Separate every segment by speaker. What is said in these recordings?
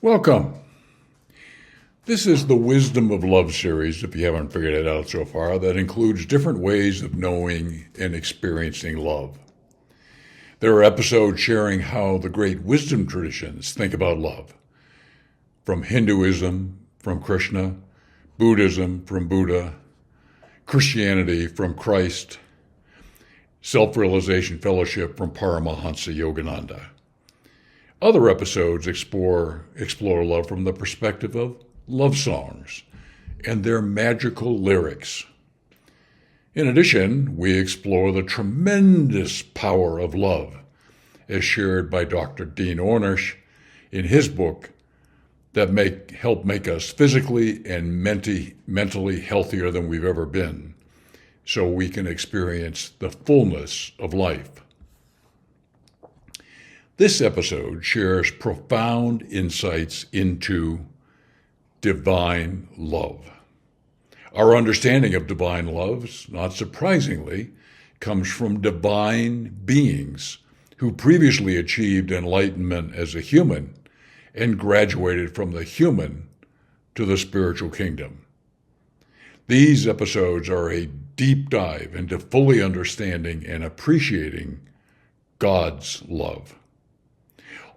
Speaker 1: Welcome. This is the Wisdom of Love series, if you haven't figured it out so far, that includes different ways of knowing and experiencing love. There are episodes sharing how the great wisdom traditions think about love. From Hinduism, from Krishna, Buddhism, from Buddha, Christianity, from Christ, Self-Realization Fellowship, from Paramahansa Yogananda. Other episodes explore love from the perspective of love songs and their magical lyrics. In addition, we explore the tremendous power of love, as shared by Dr. Dean Ornish in his book that help make us physically and mentally healthier than we've ever been, so we can experience the fullness of life. This episode shares profound insights into divine love. Our understanding of divine love, not surprisingly, comes from divine beings who previously achieved enlightenment as a human and graduated from the human to the spiritual kingdom. These episodes are a deep dive into fully understanding and appreciating God's love.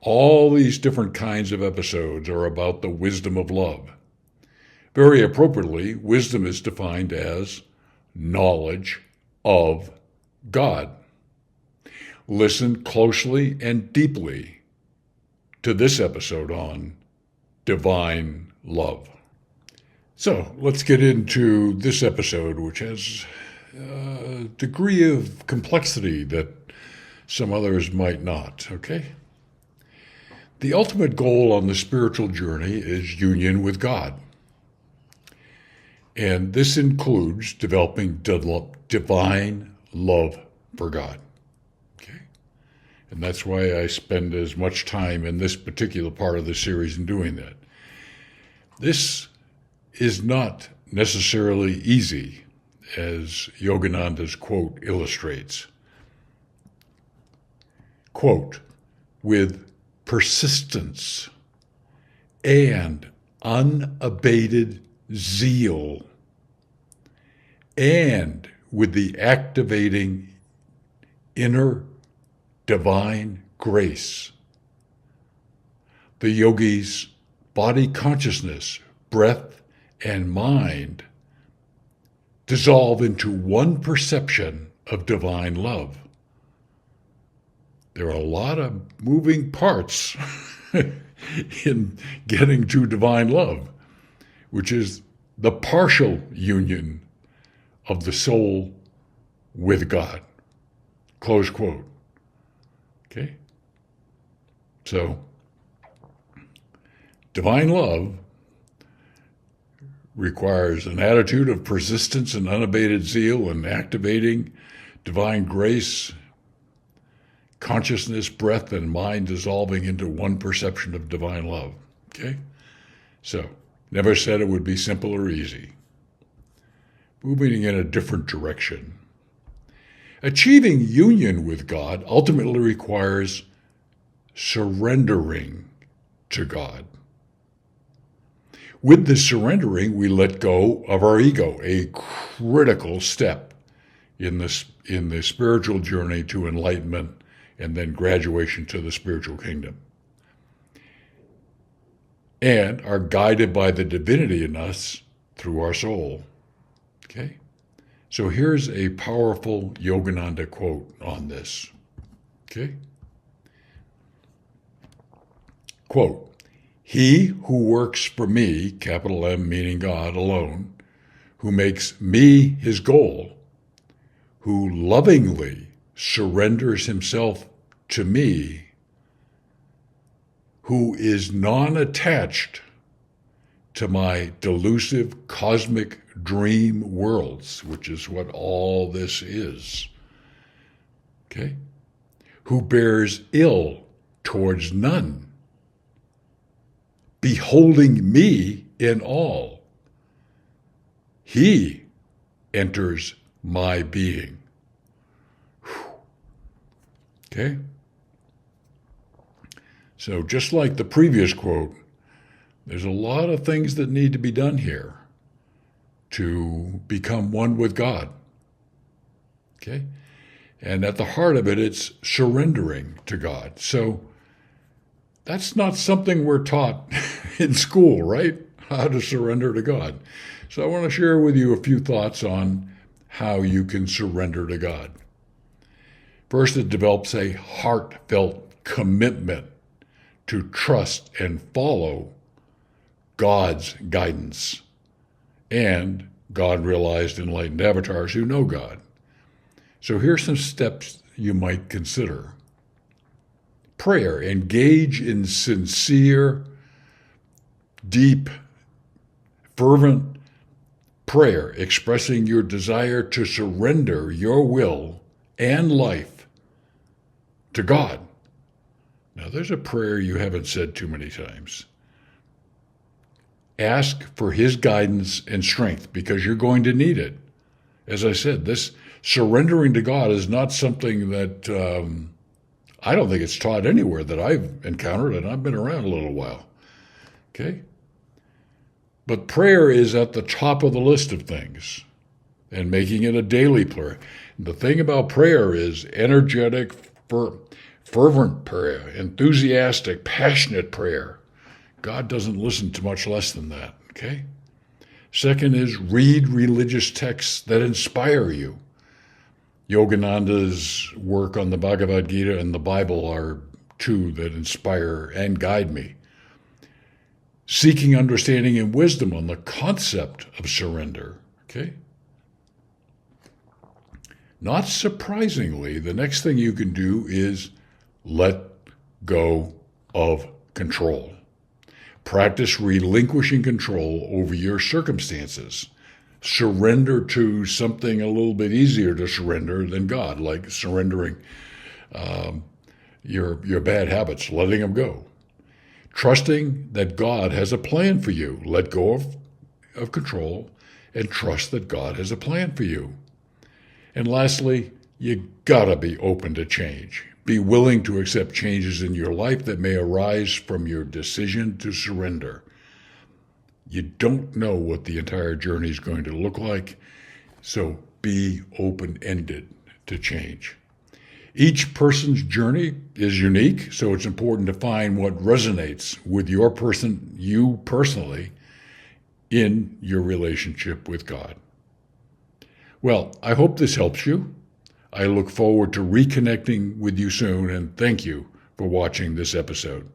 Speaker 1: All these different kinds of episodes are about the wisdom of love. Very appropriately, wisdom is defined as knowledge of God. Listen closely and deeply to this episode on divine love. So let's get into this episode, which has a degree of complexity that some others might not, okay? The ultimate goal on the spiritual journey is union with God. And this includes developing divine love for God. Okay? And that's why I spend as much time in this particular part of the series in doing that. This is not necessarily easy, as Yogananda's quote illustrates. Quote, with persistence and unabated zeal, and with the activating inner divine grace, the yogi's body consciousness, breath, and mind dissolve into one perception of divine love. There are a lot of moving parts in getting to divine love, which is the partial union of the soul with God. Close quote. Okay? So, divine love requires an attitude of persistence and unabated zeal and activating divine grace, consciousness, breath, and mind dissolving into one perception of divine love. Okay? So, never said it would be simple or easy. Moving in a different direction. Achieving union with God ultimately requires surrendering to God. With the surrendering, we let go of our ego, a critical step in the spiritual journey to enlightenment and then graduation to the spiritual kingdom, and are guided by the divinity in us through our soul. Okay? So here's a powerful Yogananda quote on this. Okay? Quote, he who works for me, capital M meaning God alone, who makes me his goal, who lovingly surrenders himself to me, who is non-attached to my delusive cosmic dream worlds, which is what all this is, okay? Who bears ill towards none, beholding me in all, he enters my being. Okay? So just like the previous quote, There's a lot of things that need to be done here to become one with God. Okay? And at the heart of it, it's surrendering to God. So that's not something we're taught in school, right? How to surrender to God. So I want to share with you a few thoughts on how you can surrender to God. First, it develops a heartfelt commitment to trust and follow God's guidance and God-realized enlightened avatars who know God. So here's some steps you might consider. Prayer. Engage in sincere, deep, fervent prayer, expressing your desire to surrender your will and life to God. Now, there's a prayer you haven't said too many times. Ask for His guidance and strength because you're going to need it. As I said, this surrendering to God is not something that I don't think it's taught anywhere that I've encountered, and I've been around a little while. Okay? But prayer is at the top of the list of things, and making it a daily prayer. The thing about prayer is energetic, fervent prayer, enthusiastic, passionate prayer. God doesn't listen to much less than that, okay? Second is read religious texts that inspire you. Yogananda's work on the Bhagavad Gita and the Bible are two that inspire and guide me. Seeking understanding and wisdom on the concept of surrender, okay? Not surprisingly, the next thing you can do is let go of control. Practice relinquishing control over your circumstances. Surrender to something a little bit easier to surrender than God, like surrendering your bad habits, letting them go. Trusting that God has a plan for you. Let go of control and trust that God has a plan for you. And lastly, you gotta be open to change. Be willing to accept changes in your life that may arise from your decision to surrender. You don't know what the entire journey is going to look like, so be open-ended to change. Each person's journey is unique, so it's important to find what resonates with you personally, in your relationship with God. Well, I hope this helps you. I look forward to reconnecting with you soon, and thank you for watching this episode.